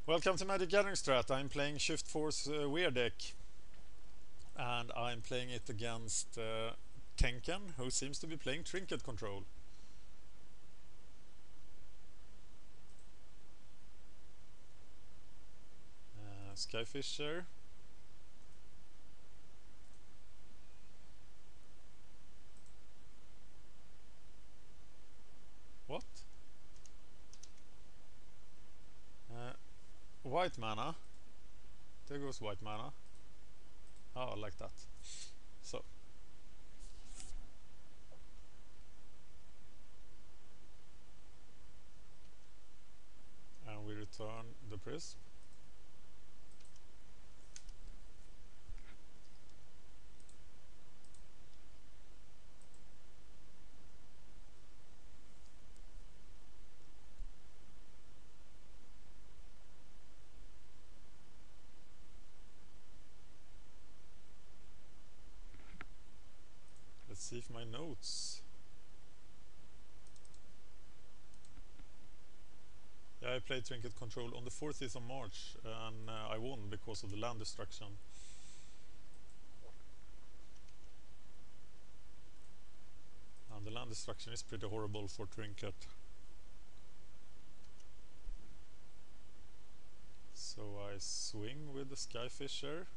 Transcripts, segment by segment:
Welcome to MagicGatheringStrat. I'm playing Shift Force Weird deck, and I'm playing it against Tenken, who seems to be playing Trinket Control. Skyfisher. What? White mana. There goes white mana. Oh, I like that. So. And we return the prism. Let's see if my notes. Yeah, I played Trinket Control on the 4th of March, and I won because of the land destruction. And the land destruction is pretty horrible for Trinket. So I swing with the Skyfisher.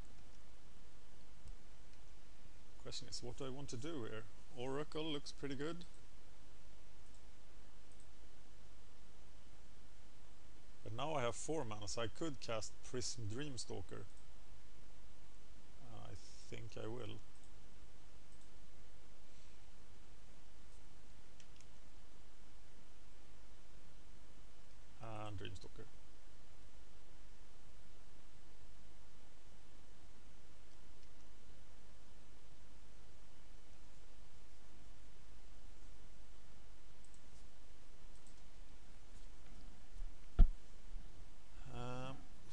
Question is, what do I want to do here? Oracle looks pretty good. But now I have 4 mana, so I could cast Prism Dreamstalker. I think I will. And Dreamstalker.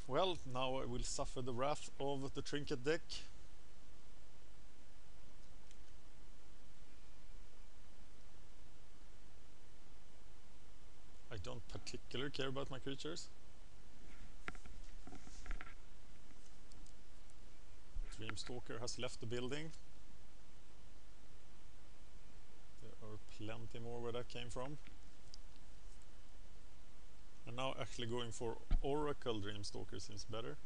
Well, now I will suffer the wrath of the Trinket deck. I don't particularly care about my creatures. Dreamstalker has left the building. There are plenty more where that came from. And now actually going for Oracle Dreamstalker seems better.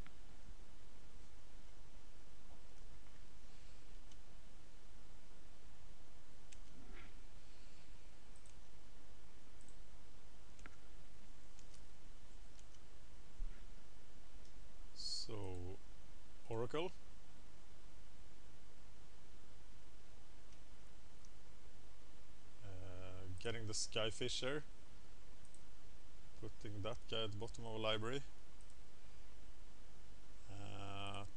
So, Oracle. Getting the Skyfisher. Putting that guy at the bottom of a library.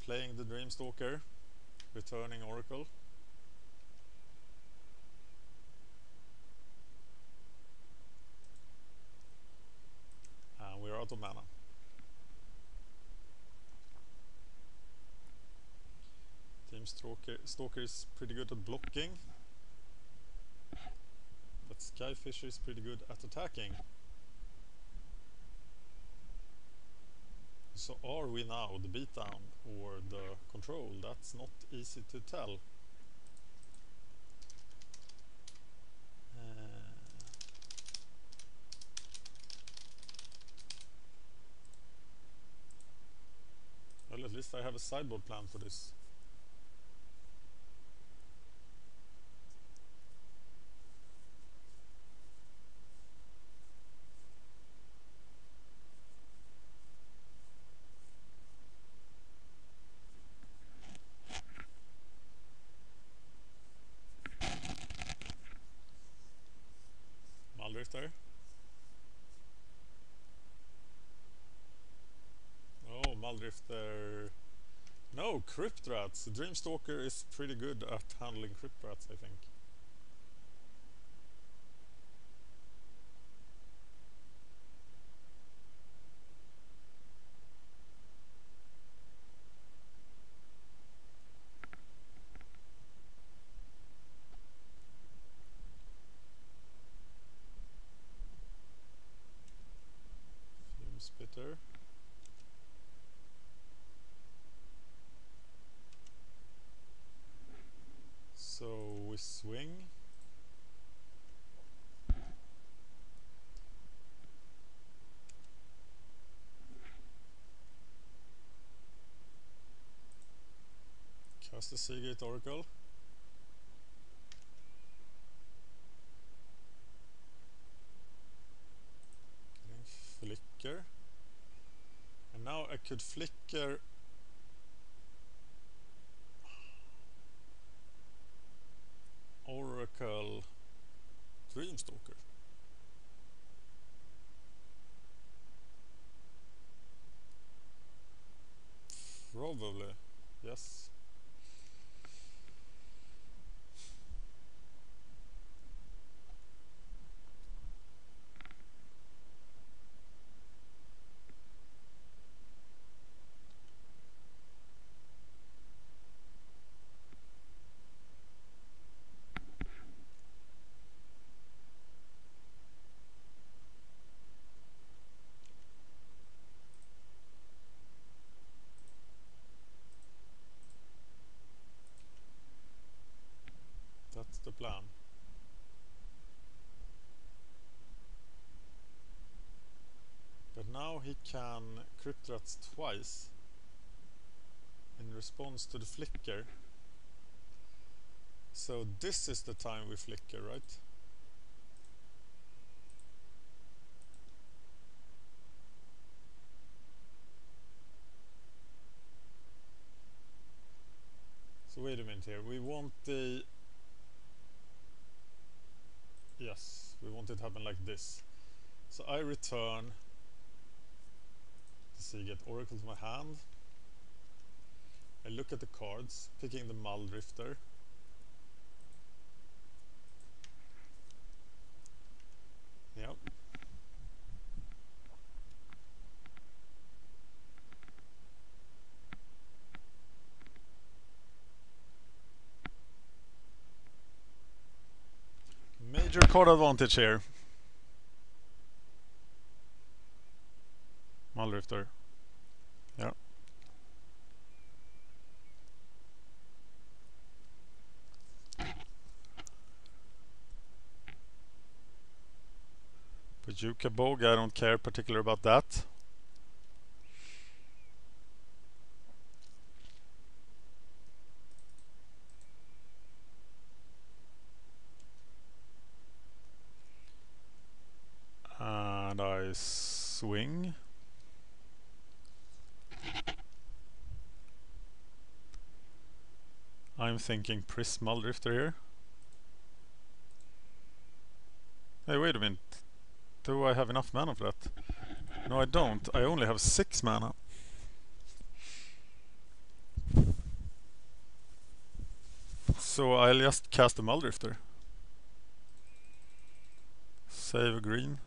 Playing the Dreamstalker. Returning Oracle. And we're out of mana. Dreamstalker is pretty good at blocking. But Skyfisher is pretty good at attacking. So are we now the beatdown or the control? That's not easy to tell. Well, at least I have a sideboard plan for this. There. Oh, Muldrifter. No, Crypt Rats. Dreamstalker is pretty good at handling Crypt Rats, I think. Spitter. we swing. Cast the Seagate Oracle. Getting Flicker. And now I could Flicker Oracle Dreamstalker. Probably, yes. That's the plan. But now he can Cryptrats twice in response to the Flicker. So this is the time we Flicker, right? So wait a minute here. We want the... Yes, we want it to happen like this. So I return the Seagate Oracle to my hand. I look at the cards, picking the Muldrifter. Yep. Major card advantage here. Muldrifter. Yeah. But Yuka Bog, I don't care particular about that. And I swing. I'm thinking Prism Muldrifter here. Hey, wait a minute. Do I have enough mana for that? No, I don't. I only have 6 mana. So I'll just cast a Muldrifter. Save a green.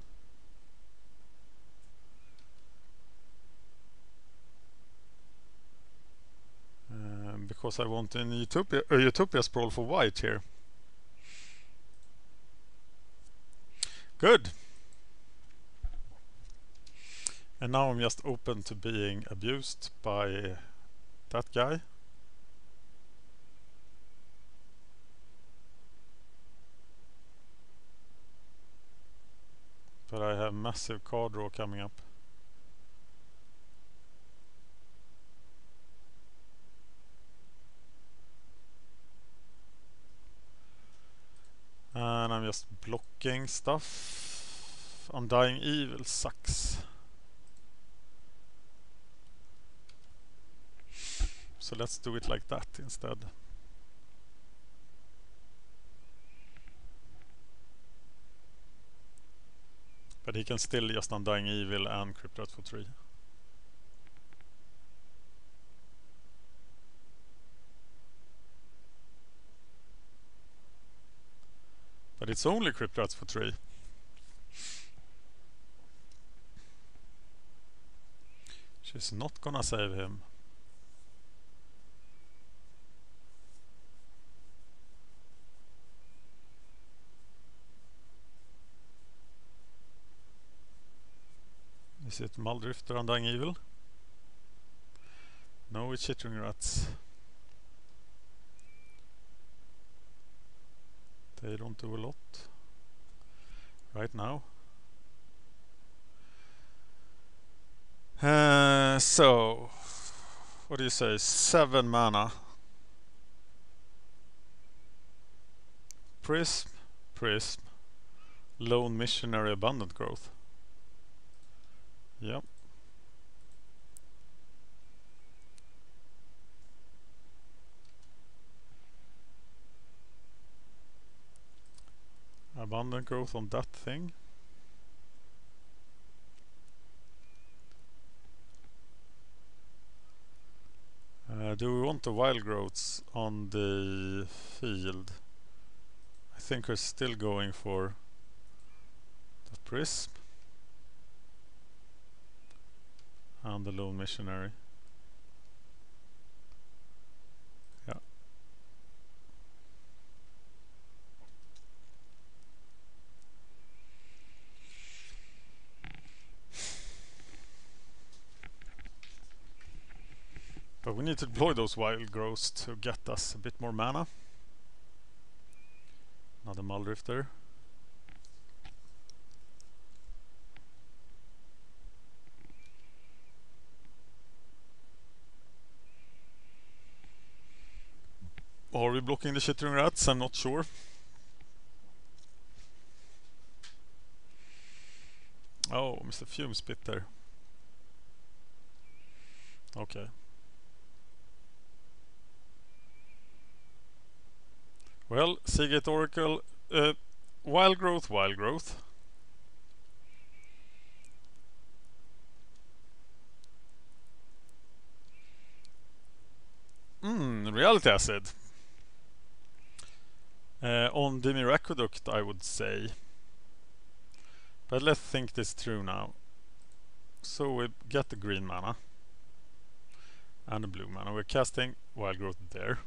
Because I want an Utopia Sprawl for white here. Good. And now I'm just open to being abused by that guy. But I have massive card draw coming up. And I'm just blocking stuff. Undying Evil sucks. So let's do it like that instead. But he can still just Undying Evil and Cryptrats for 3. But it's only Cryptrats for 3. She's not gonna save him. Is it Muldrifter Undying Evil? No, it's Chittering Rats. They don't do a lot right now. So, what do you say? 7 mana. Prism, Prism, Lone Missionary, Abundant Growth. Yep. Abundant Growth on that thing. Do we want the Wild Growths on the field? I think we're still going for the Prism and the Lone Missionary. Yeah. But we need to deploy those Wild Growths to get us a bit more mana. Another Muldrifter. Are we blocking the Chittering Rats? I'm not sure. Oh, Mr. Fume Spit there. Okay. Well, Seagate Oracle, Wild Growth, Wild Growth. Reality Acid. On Dimir Aqueduct, I would say. But let's think this through now. So we get the green mana and the blue mana. We're casting Wild Growth there.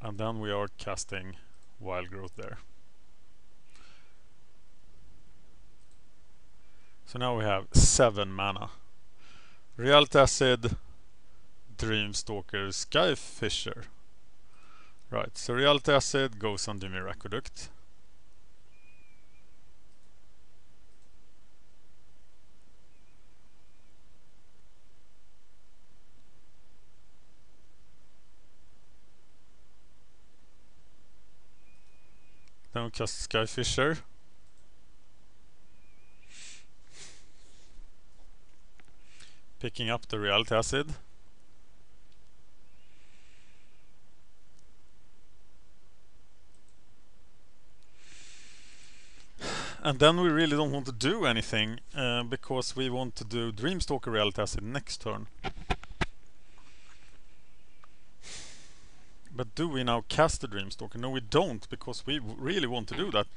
And then we are casting Wild Growth there. So now we have 7 mana. Reality Acid, Dreamstalker, Skyfisher. Right, so Reality Acid goes on Dimir Aqueduct. Then we cast Skyfisher. Picking up the Reality Acid. And then we really don't want to do anything because we want to do Dreamstalker Reality Acid next turn. But do we now cast the Dreamstalker? No, we don't, because we really want to do that.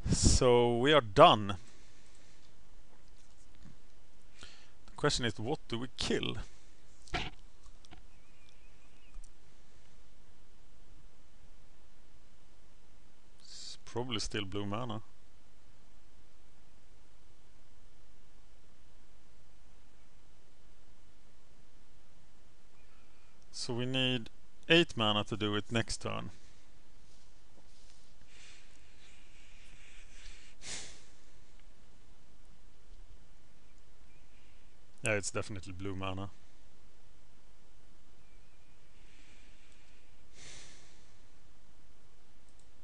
So we are done. The question is, what do we kill? It's probably still blue mana. So we need 8 mana to do it next turn. Yeah, it's definitely blue mana.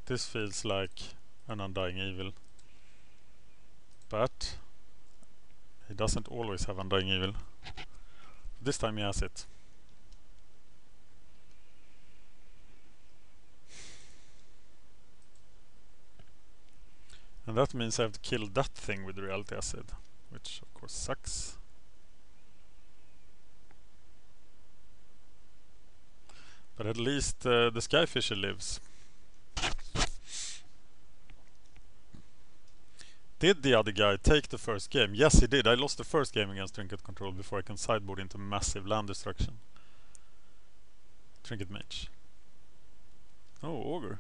This feels like an Undying Evil. But he doesn't always have Undying Evil. This time he has it. And that means I have to kill that thing with Reality Acid, which of course sucks. But at least the Skyfisher lives. Did the other guy take the first game? Yes, he did. I lost the first game against Trinket Control before I can sideboard into massive land destruction. Trinket Mage. Oh, Augur.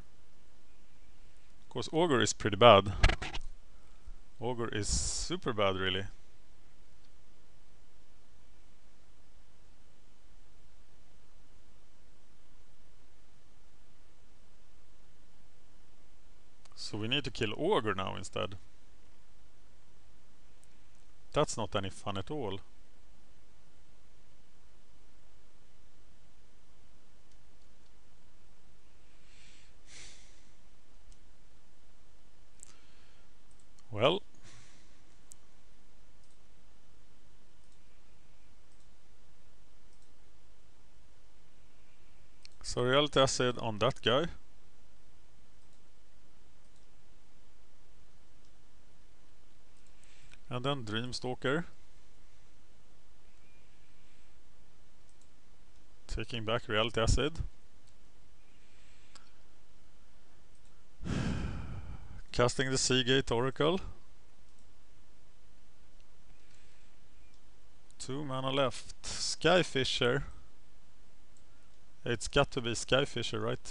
Of course, Augur is pretty bad. Augur is super bad, really. So we need to kill Ogre now instead. That's not any fun at all. Well, so Reality Acid on that guy. And then Dreamstalker. Taking back Reality Acid. Casting the Seagate Oracle. 2 mana left. Skyfisher. It's got to be Skyfisher, right?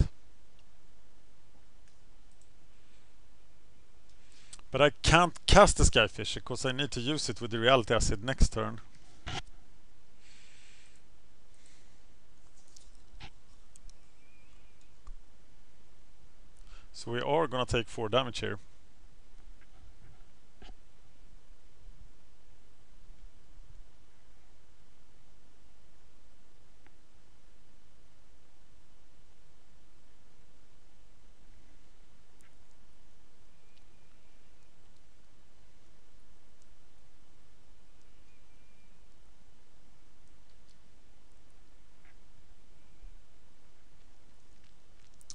But I can't cast the Skyfisher because I need to use it with the Reality Acid next turn. So we are gonna take 4 damage here.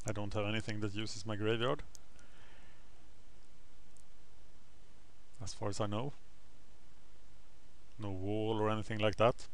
I don't have anything that uses my graveyard, as far as I know. No wall or anything like that.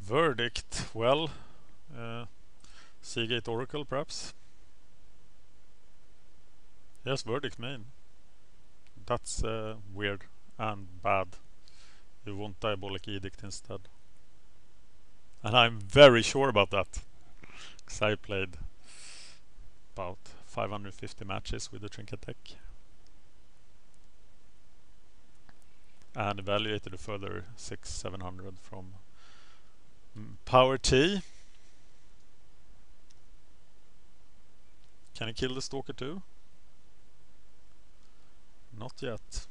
Verdict, well, Seagate Oracle perhaps. Yes, Verdict main. That's weird and bad. You want Diabolic Edict instead. And I'm very sure about that, because I played about 550 matches with the Trinket deck. And evaluated a further 600-700 from Power T. Can he kill the Stalker too? Not yet.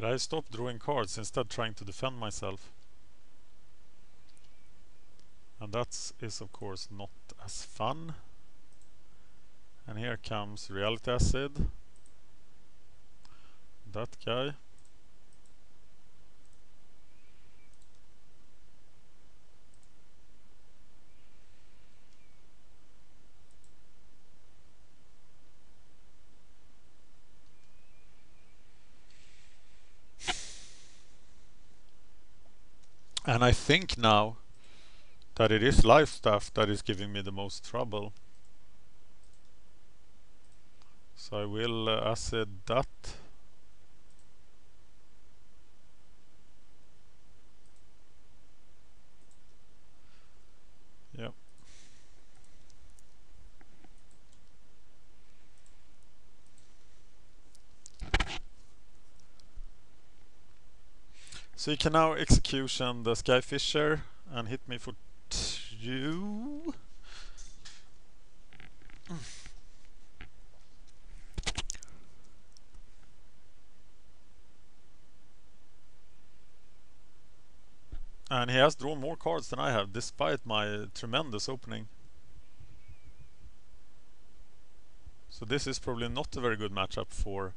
But I stopped drawing cards, instead trying to defend myself. And that is of course not as fun. And here comes Reality Acid. That guy. And I think now that it is life stuff that is giving me the most trouble. So I will acid that. Yep. So you can now execution the Skyfisher and hit me for 2. And he has drawn more cards than I have, despite my tremendous opening. So this is probably not a very good matchup for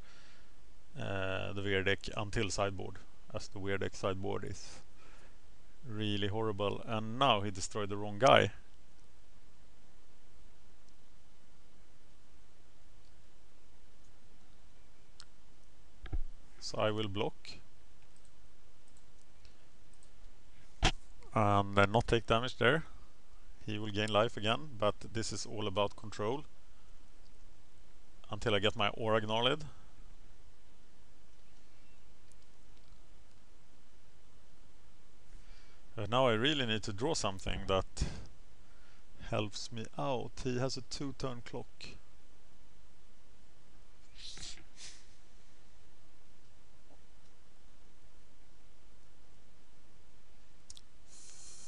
the weird deck until sideboard, as the weird deck sideboard is really horrible. And now he destroyed the wrong guy. So I will block and then not take damage there. He will gain life again, but this is all about control until I get my aura gnarled. Now I really need to draw something that helps me out. He has a 2-turn clock.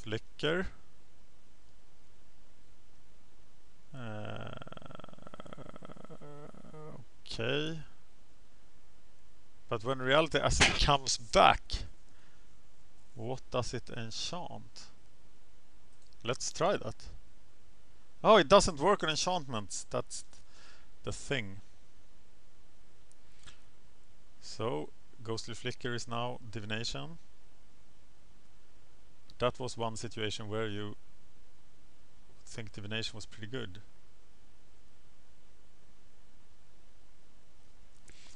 Flicker. Okay. But when reality acid comes back, what does it enchant? Let's try that. Oh, it doesn't work on enchantments. That's the thing. So, Ghostly Flicker is now divination. That was one situation where you think divination was pretty good.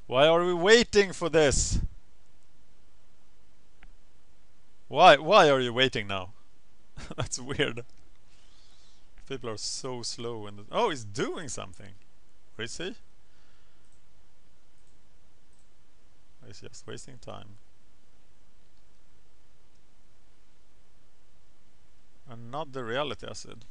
Why are we waiting for this? Why are you waiting now? That's weird. People are so slow. And oh, he's doing something. Where is he? He's just wasting time. Another reality acid.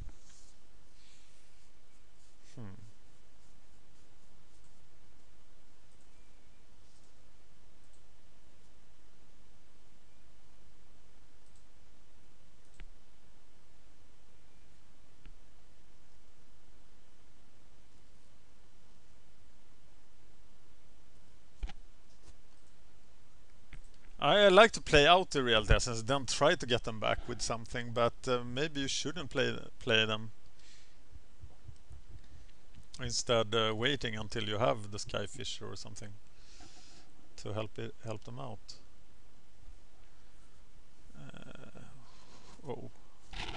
I like to play out the reality acids, then try to get them back with something, but maybe you shouldn't play them. Instead, waiting until you have the Skyfish or something to help them out. Oh,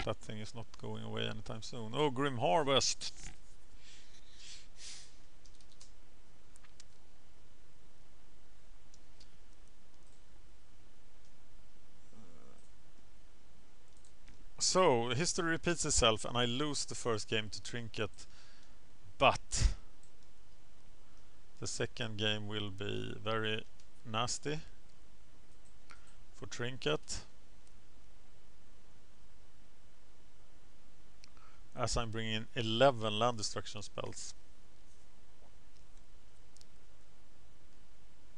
that thing is not going away anytime soon. Oh, Grim Harvest! So, history repeats itself and I lose the first game to Trinket, but the second game will be very nasty for Trinket, as I'm bringing in 11 land destruction spells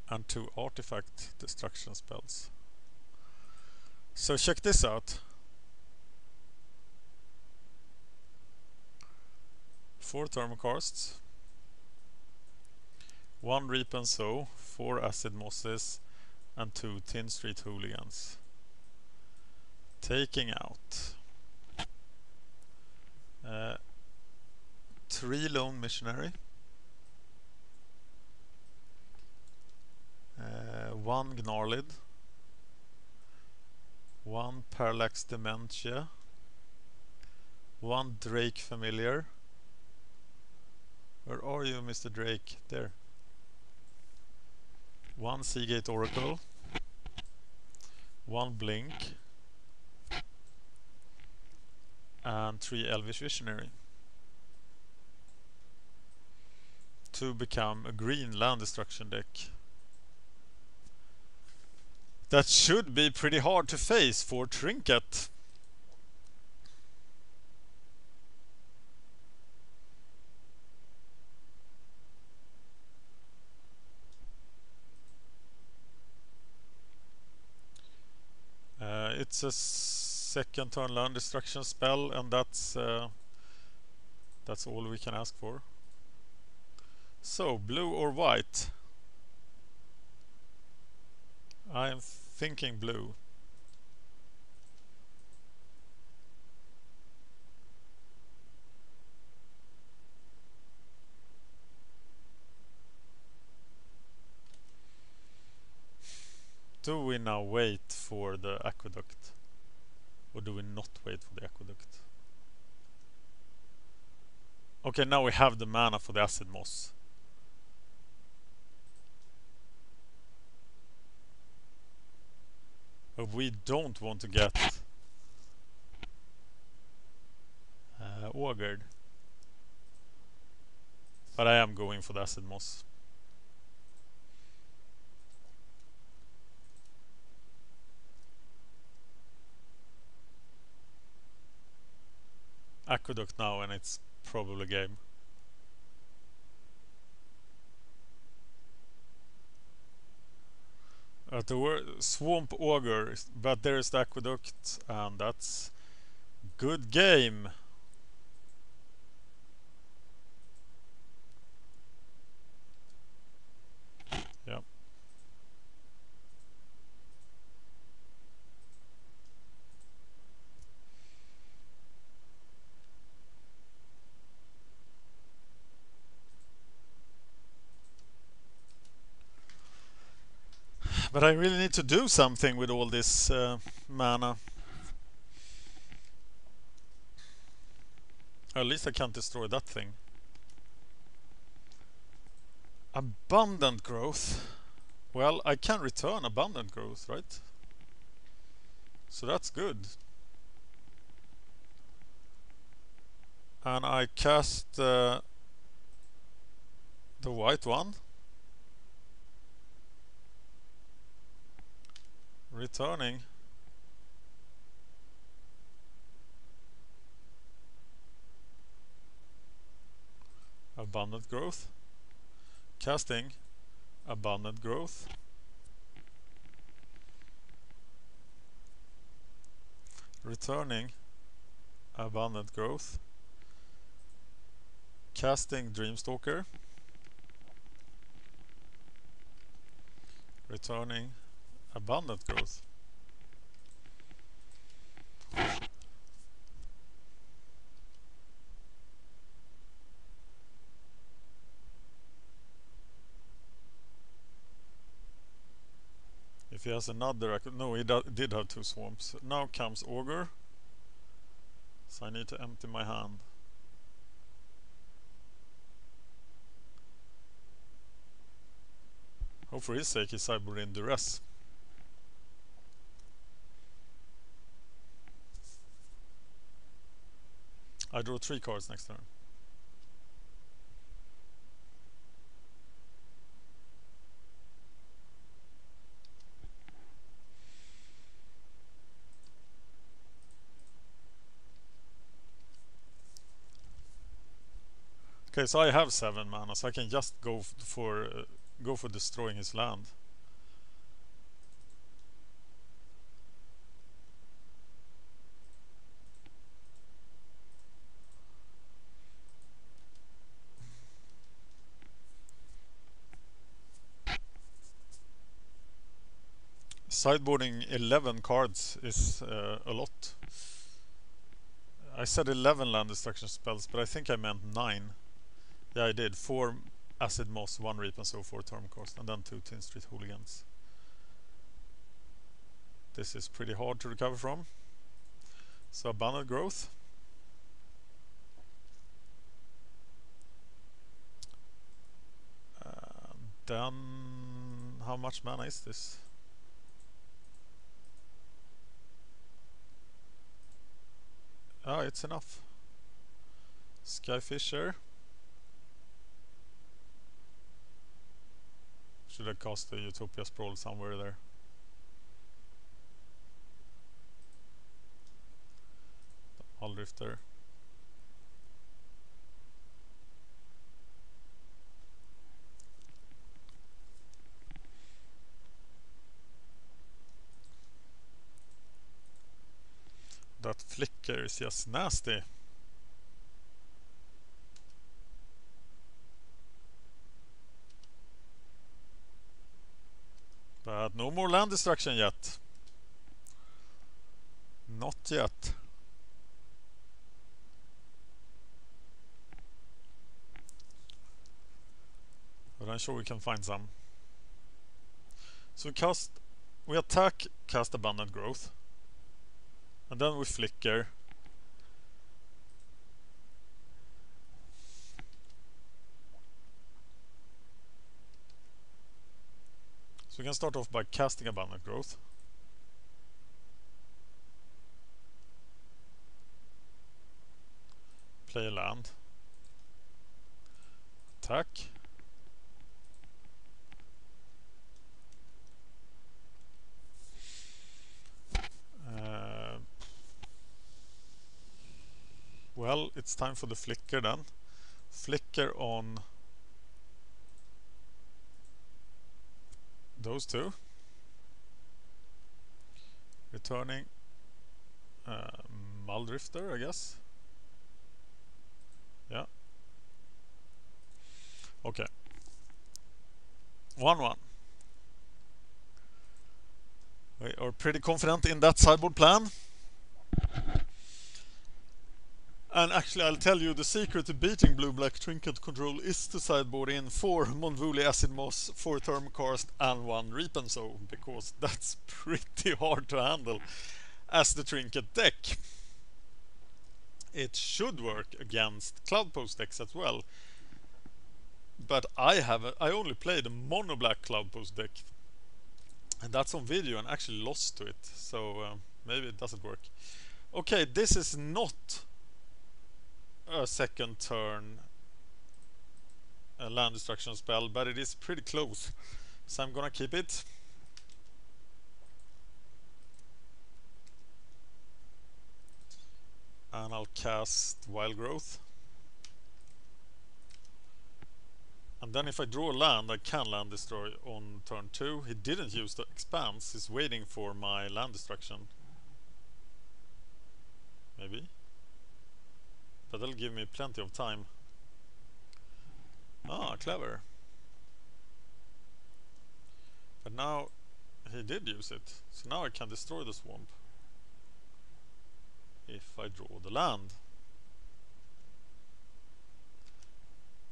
and 2 artifact destruction spells. So check this out. 4 Thermocasts, 1 Reap and Sow, 4 Acid Mosses, and 2 Tin Street Hooligans. Taking out 3 Lone Missionary, 1 Gnarlid, 1 Parallax Dementia, 1 Drake Familiar. Where are you, Mr. Drake? There. 1 Seagate Oracle, 1 Blink, and 3 Elvish Visionary. To become a green land destruction deck. That should be pretty hard to face for Trinket. It's a second turn land destruction spell, and that's all we can ask for. So, blue or white? I am thinking blue. Do we now wait for the aqueduct? Or do we not wait for the aqueduct? Okay, now we have the mana for the acid moss. But we don't want to get augured. But I am going for the acid moss. Aqueduct now and it's probably game. The word swamp auger, but there is the aqueduct and that's good game. Yeah. But I really need to do something with all this mana. At least I can't destroy that thing. Abundant growth. Well, I can return abundant growth, right? So that's good. And I cast the white one. Returning. Abundant growth. Casting. Abundant growth. Returning. Abundant growth. Casting Dreamstalker. Returning. Abundant growth. If he has another, no, he did have 2 swamps. Now comes Augur, so I need to empty my hand. Hope for his sake he sideboard in duress. I draw 3 cards next turn. Okay, so I have 7 mana, so I can just go for destroying his land. Sideboarding 11 cards is a lot. I said 11 land destruction spells, but I think I meant 9. Yeah, I did. 4 Acid Moss, 1 Reap and so 4 Term Cost, and then 2 Tin Street Hooligans. This is pretty hard to recover from. So Abundant Growth. Then how much mana is this? Ah, it's enough. Skyfisher. Should I cast the Utopia Sprawl somewhere there? Alldrifter. That flicker is just nasty. But no more land destruction yet. Not yet. But I'm sure we can find some. So we cast we attack, cast Abundant Growth, and then we flicker. So we can start off by casting Abundant Growth. Play a land. Attack. Well, it's time for the flicker then. Flicker on those two. Returning Muldrifter, I guess. Yeah. Okay. 1-1. We are pretty confident in that sideboard plan. And actually, I'll tell you, the secret to beating blue-black Trinket Control is to sideboard in 4 Mondvuli Acid Moss, 4 Thermocast and 1 Reapenso, because that's pretty hard to handle as the Trinket deck. It should work against Cloudpost decks as well, but I only played a mono-black Cloudpost deck, and that's on video, and actually lost to it, so maybe it doesn't work. Okay, this is not a second turn land destruction spell, but it is pretty close, so I'm gonna keep it. And I'll cast Wild Growth, and then if I draw a land, I can land destroy on turn 2. He didn't use the expanse, he's waiting for my land destruction, maybe, but that'll give me plenty of time. Ah, clever. But now he did use it, so now I can destroy the swamp if I draw the land.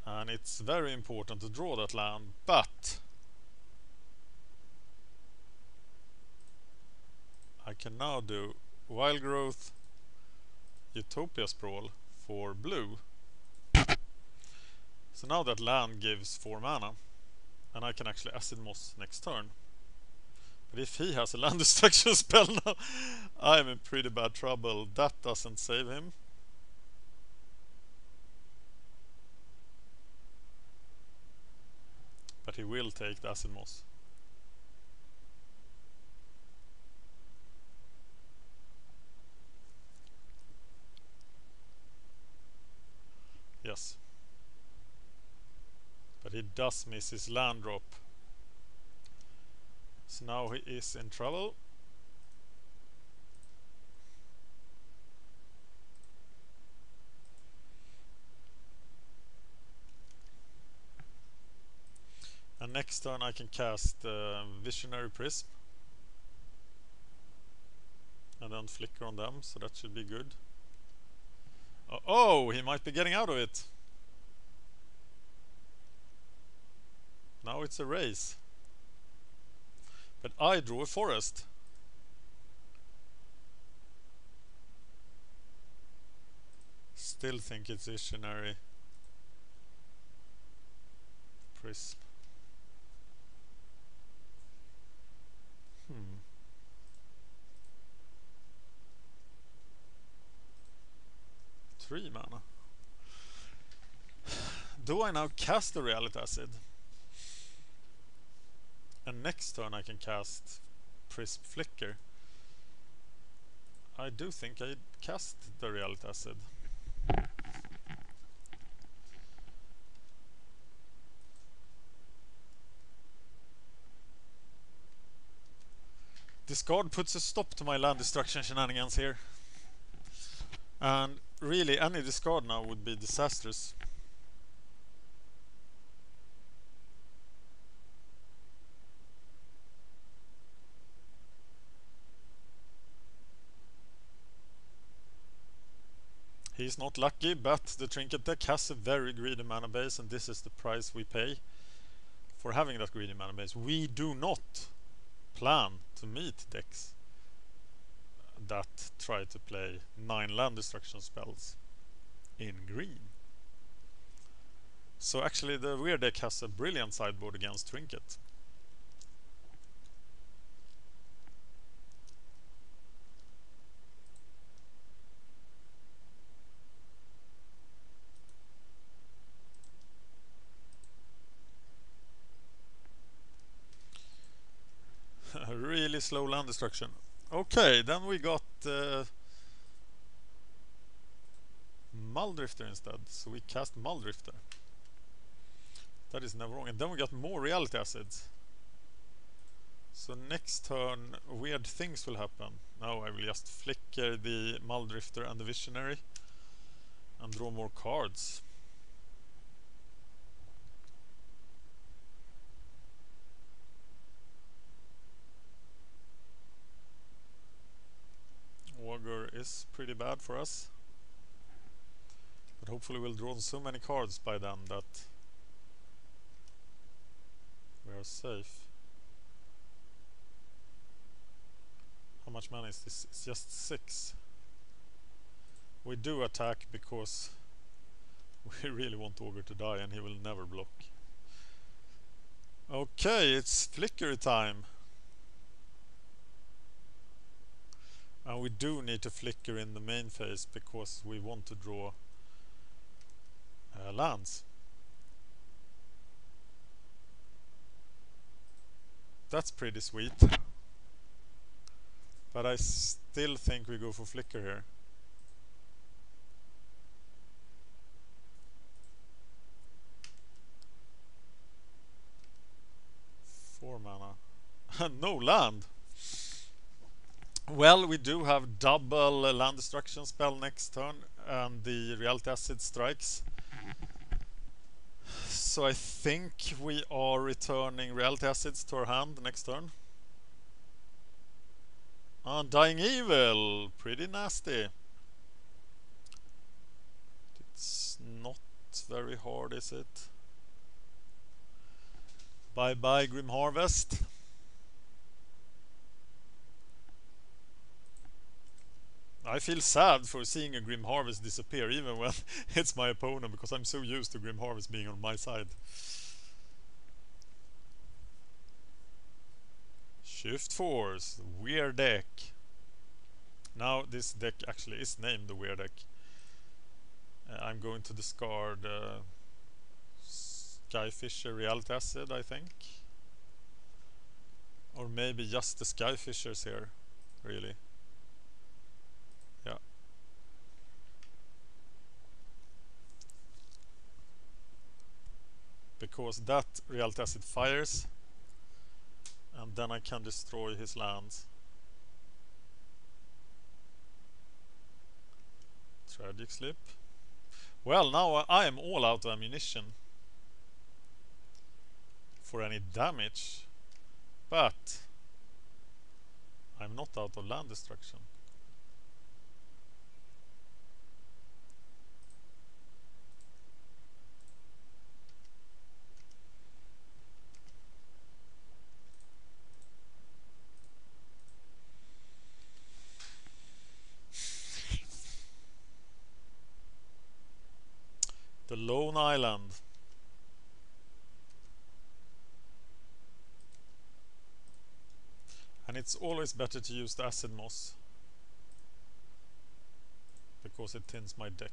And it's very important to draw that land, but I can now do Wild Growth, Utopia Sprawl for blue. So now that land gives 4 mana, and I can actually Acid Moss next turn. But if he has a land destruction spell now, I'm in pretty bad trouble. That doesn't save him. But he will take the Acid Moss. Yes. But he does miss his land drop. So now he is in trouble. And next turn I can cast Visionary Prism. And then flicker on them, so that should be good. Oh, he might be getting out of it. Now it's a race. But I draw a forest. Still think it's Visionary Prism. 3 mana. Do I now cast the Reality Acid? And next turn I can cast Prism Flicker. I do think I cast the Reality Acid. Discard puts a stop to my land destruction shenanigans here. And really any discard now would be disastrous. He's not lucky, but the Trinket deck has a very greedy mana base, and this is the price we pay for having that greedy mana base. We do not plan to meet decks that try to play 9 land destruction spells in green. So actually the weird deck has a brilliant sideboard against Trinket. Really slow land destruction. Okay, then we got Muldrifter instead, so we cast Muldrifter. That is never wrong. And then we got more reality acids. So next turn weird things will happen. Now I will just flicker the Muldrifter and the Visionary and draw more cards. Augur is pretty bad for us. But hopefully we'll draw so many cards by then that we are safe. How much mana is this? It's just 6. We do attack because we really want Augur to die and he will never block. Okay, it's flicker time. And we do need to flicker in the main phase because we want to draw lands. That's pretty sweet. But I still think we go for flicker here. Four mana. No land! Well, we do have double land destruction spell next turn and the reality acid strikes. So I think we are returning reality acids to our hand next turn. Dying Evil! Pretty nasty. It's not very hard, is it? Bye bye Grim Harvest. I feel sad for seeing a Grim Harvest disappear even when it's my opponent, because I'm so used to Grim Harvest being on my side. Shift Force, weird deck. Now this deck actually is named the weird deck. I'm going to discard Skyfisher Reality Acid, I think. Or maybe just the Skyfishers here, really. Yeah. Because that reality acid fires and then I can destroy his lands. Tragic Slip. Well, now I am all out of ammunition for any damage, but I'm not out of land destruction. The Lone Island. And it's always better to use the Acid Moss because it thins my deck.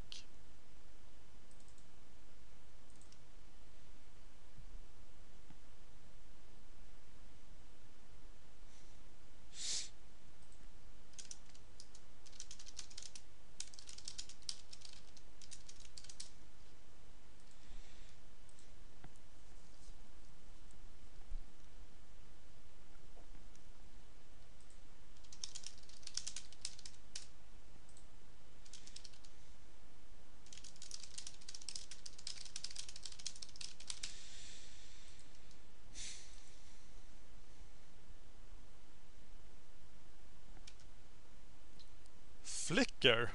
Flicker.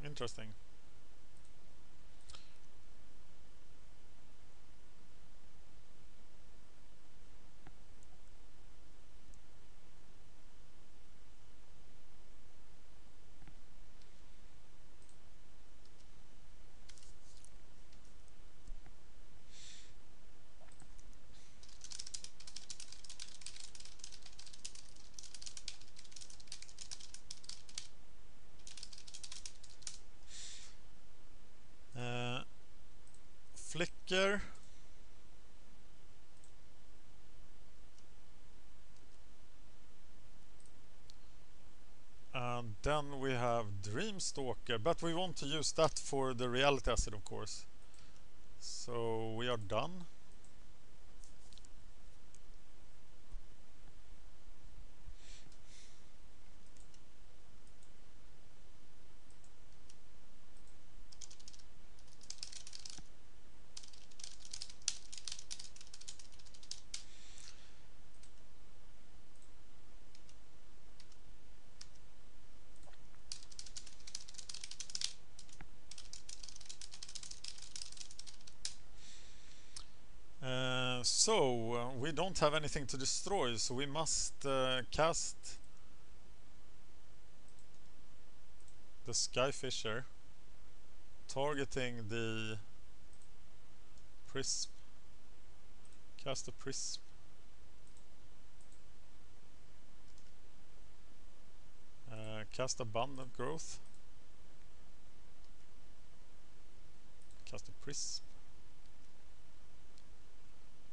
Interesting. Flicker. And then we have Dreamstalker, but we want to use that for the reality asset, of course. So we are done. We don't have anything to destroy, so we must cast the Skyfisher, targeting the Prism. Cast the Prism. Cast Abundant Growth. Cast a Prism.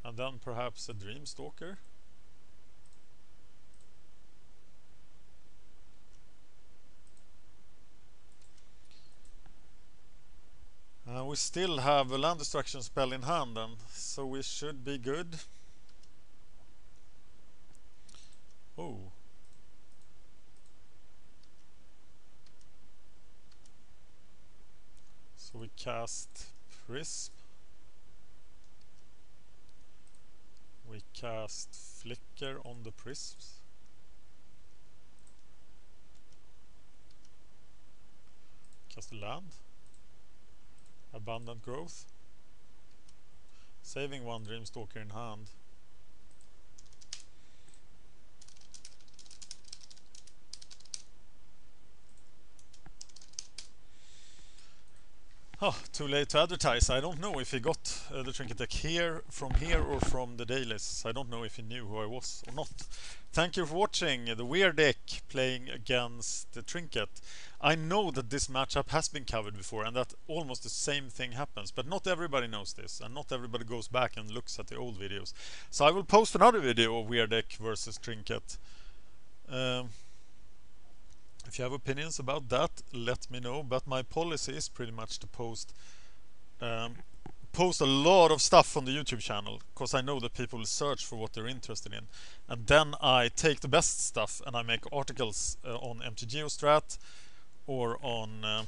And then perhaps a Dreamstalker. We still have a land destruction spell in hand, then, so we should be good. Oh. So we cast Prism. We cast Flicker on the Prisms. Cast a land. Abundant Growth. Saving one Dreamstalker in hand. Oh, too late to advertise. I don't know if he got the Trinket deck from here or from the dailies. I don't know if he knew who I was or not. Thank you for watching the Weird deck playing against the Trinket. I know that this matchup has been covered before and that almost the same thing happens, but not everybody knows this and not everybody goes back and looks at the old videos. So I will post another video of Weird deck versus Trinket. If you have opinions about that, let me know. But my policy is pretty much to post a lot of stuff on the YouTube channel, because I know that people will search for what they're interested in, and then I take the best stuff and I make articles on MagicGatheringStrat or on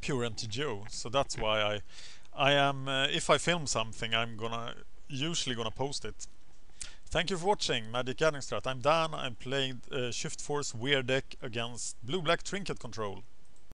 pure MTGO. So that's why I am if I film something, I'm usually gonna post it. Thank you for watching MagicGatheringStrat. I'm Dan. I'm playing Shift Force Weird deck against Blue-Black Trinket Control.